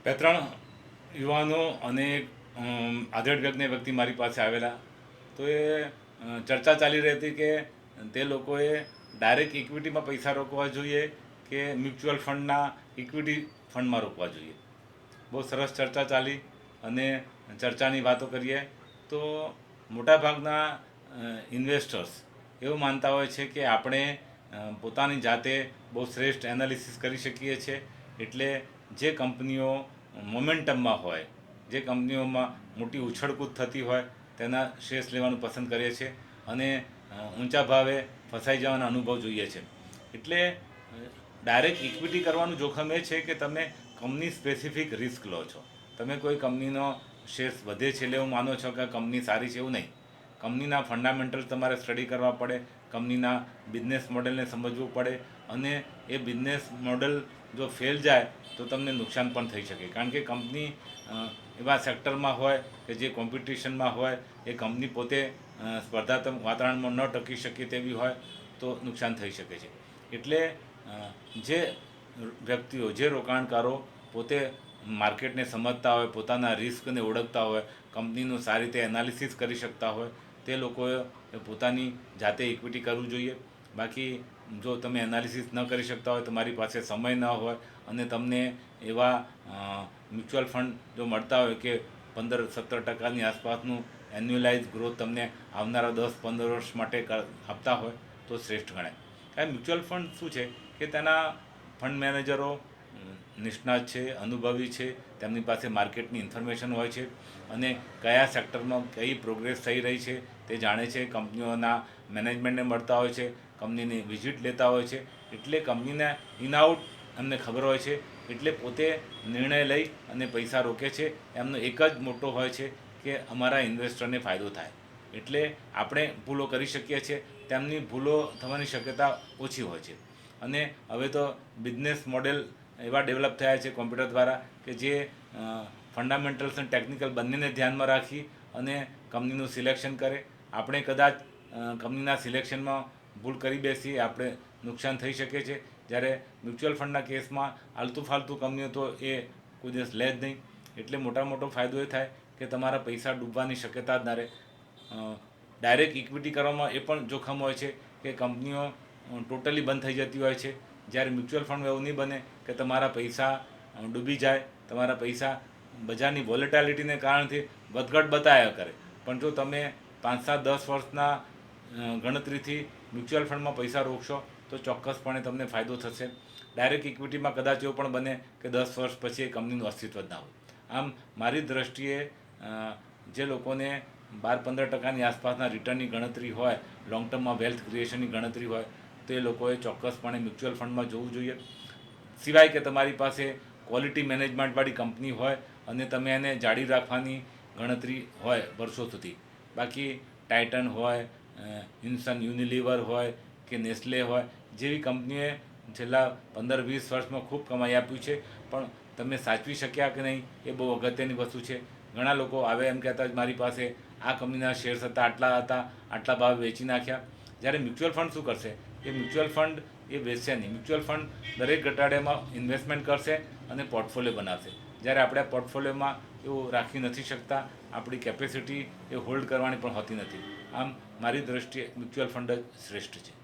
બે ત્રણ યુવાનો અને આધેડ વ્યક્તિ મારી પાસે આવેલા. તો એ ચર્ચા ચાલી રહી હતી કે તે લોકોએ ડાયરેક્ટ ઇક્વિટીમાં પૈસા રોકવા જોઈએ કે મ્યુચ્યુઅલ ફંડના ઇક્વિટી ફંડમાં રોકવા જોઈએ. બહુ સરસ ચર્ચા ચાલી અને ચર્ચાની વાતો કરીએ તો મોટાભાગના ઇન્વેસ્ટર્સ એવું માનતા હોય છે કે આપણે પોતાની જાતે બહુ શ્રેષ્ઠ એનાલિસિસ કરી શકીએ છીએ. એટલે જે કંપનીઓ મોમેન્ટમમાં હોય, જે કંપનીઓમાં મોટી ઉછળકૂદ થતી હોય તેના શેર્સ લેવાનું પસંદ કરીએ છીએ અને ઊંચા ભાવે ફસાઈ જવાના અનુભવ જોઈએ છે. એટલે ડાયરેક્ટ ઇક્વિટી કરવાનું જોખમ એ છે કે તમે કંપની સ્પેસિફિક રિસ્ક લો છો. તમે કોઈ કંપનીનો શેર્સ વધે છે એટલે એવું માનો છો કે કંપની સારી છે, એવું નહીં. કંપનીના ફંડામેન્ટલ તમારે સ્ટડી કરવા પડે, કંપનીના બિઝનેસ મોડેલને સમજવું પડે અને એ બિઝનેસ મોડેલ જો ફેલ જાય તો તમને નુકસાન પણ થઈ શકે. કારણ કે કંપની એવા સેક્ટરમાં હોય કે જે કોમ્પિટિશનમાં હોય, એ કંપની પોતે સ્પર્ધાત્મક વાતાવરણમાં ન ટકી શકે તેવી હોય તો નુકસાન થઈ શકે છે. એટલે જે વ્યક્તિઓ, જે રોકાણકારો પોતે માર્કેટને સમજતા હોય, પોતાના રિસ્કને ઓળખતા હોય, કંપનીનું સારી રીતે એનાલિસિસ કરી શકતા હોય, તે લોકોએ પોતાની જાતે ઇક્વિટી કરવું જોઈએ. બાકી જો તમે એનાલિસિસ ન કરી શકતા હોય, તમારી પાસે સમય ન હોય અને તમને એવા મ્યુચ્યુઅલ ફંડ જો મળતા હોય કે 15-17% આસપાસનું એન્યુઅલાઇઝ ગ્રોથ તમને આવનારા 10-15 વર્ષ માટે આપતા હોય તો શ્રેષ્ઠ ગણાય. કારણ મ્યુચ્યુઅલ ફંડ શું છે કે તેના ફંડ મેનેજરો નિષ્ણાત છે, અનુભવી છે, તેમની પાસે માર્કેટની ઇન્ફોર્મેશન હોય છે અને કયા સેક્ટરમાં કઈ પ્રોગ્રેસ થઈ રહી છે તે જાણે છે. કંપનીઓના મેનેજમેન્ટને મળતા હોય છે, કંપનીની વિઝિટ લેતા હોય છે, એટલે કંપનીના ઇન આઉટ એમને ખબર હોય છે. એટલે પોતે નિર્ણય લઈ અને પૈસા રોકે છે. એમનો એક જ મોટો હોય છે કે અમારા ઇન્વેસ્ટરને ફાયદો થાય. એટલે આપણે ભૂલો કરી શકીએ છીએ, તેમની ભૂલો થવાની શક્યતા ઓછી હોય છે. અને હવે તો બિઝનેસ મોડેલ એવા ડેવલપ થયા છે કોમ્પ્યુટર દ્વારા કે જે ફંડામેન્ટલ્સ અને ટેકનિકલ બંનેને ધ્યાનમાં રાખી અને કંપનીનું સિલેક્શન કરે. આપણે કદાચ કંપનીના સિલેક્શનમાં ભૂલ કરી બેસીએ, આપણે નુકસાન થઈ શકે છે. જ્યારે મ્યુચ્યુઅલ ફંડના કેસમાં આલતુ ફાલતુ કંપનીઓ તો એ કોઈ દિવસ લે જ નહીં. એટલે મોટો ફાયદો એ થાય કે તમારા પૈસા ડૂબવાની શક્યતા જ ના રહે. ડાયરેક્ટ ઇક્વિટી કરવામાં એ પણ જોખમ હોય છે કે કંપનીઓ ટોટલી બંધ થઈ જતી હોય છે. જ્યારે મ્યુચ્યુઅલ ફંડ એવું નહીં બને કે તમારા પૈસા ડૂબી જાય, તમારા પૈસા બજારની વોલેટાલિટીને કારણથી વધઘટ બતાવ્યા કરે. પણ જો તમે 5-7-10 વર્ષના ગણતરીથી મ્યુચ્યુઅલ ફંડમાં પૈસા રોકશો તો ચોક્કસપણે તમને ફાયદો થશે. ડાયરેક્ટ ઇક્વિટીમાં કદાચ એવું પણ બને કે 10 વર્ષ પછી એ કંપનીનું અસ્તિત્વ જ ના હોય. આમ મારી દૃષ્ટિએ જે લોકોને 12-15% આસપાસના રિટર્નની ગણતરી હોય, લોંગ ટર્મમાં વેલ્થ ક્રિએશનની ગણતરી હોય, તો એ લોકોએ ચોક્કસપણે મ્યુચ્યુઅલ ફંડમાં જોવું જોઈએ. સિવાય કે તમારી પાસે ક્વોલિટી મેનેજમેન્ટવાળી કંપની હોય અને તમે એને જાળી રાખવાની ગણતરી હોય વર્ષો સુધી. બાકી ટાઇટન હોય, ઇન્સન યુનિલિવર હોય કે નેસ્લે હોય જેવી કંપનીઓએ છેલ્લા 15-20 વર્ષમાં ખૂબ કમાઈ આપ્યું છે, પણ તમે સાચવી શક્યા કે નહીં એ બહુ અગત્યની વસ્તુ છે. ઘણા લોકો આવે એમ કહેતા મારી પાસે આ કંપનીના શેર્સ હતા, આટલા ભાવે વેચી નાખ્યા. જ્યારે મ્યુચ્યુઅલ ફંડ શું કરશે, એ મ્યુચ્યુઅલ ફંડ એ વેચશે નહીં. મ્યુચ્યુઅલ ફંડ દરેક ઘટાડામાં ઇન્વેસ્ટમેન્ટ કરશે અને પોર્ટફોલિયો બનાવશે. જ્યારે આપણે પોર્ટફોલિયોમાં એવું રાખી નથી શકતા, આપણી કેપેસિટી એ હોલ્ડ કરવાની પણ હોતી નથી. આમ મારી દૃષ્ટિએ મ્યુચ્યુઅલ ફંડ જ શ્રેષ્ઠ છે.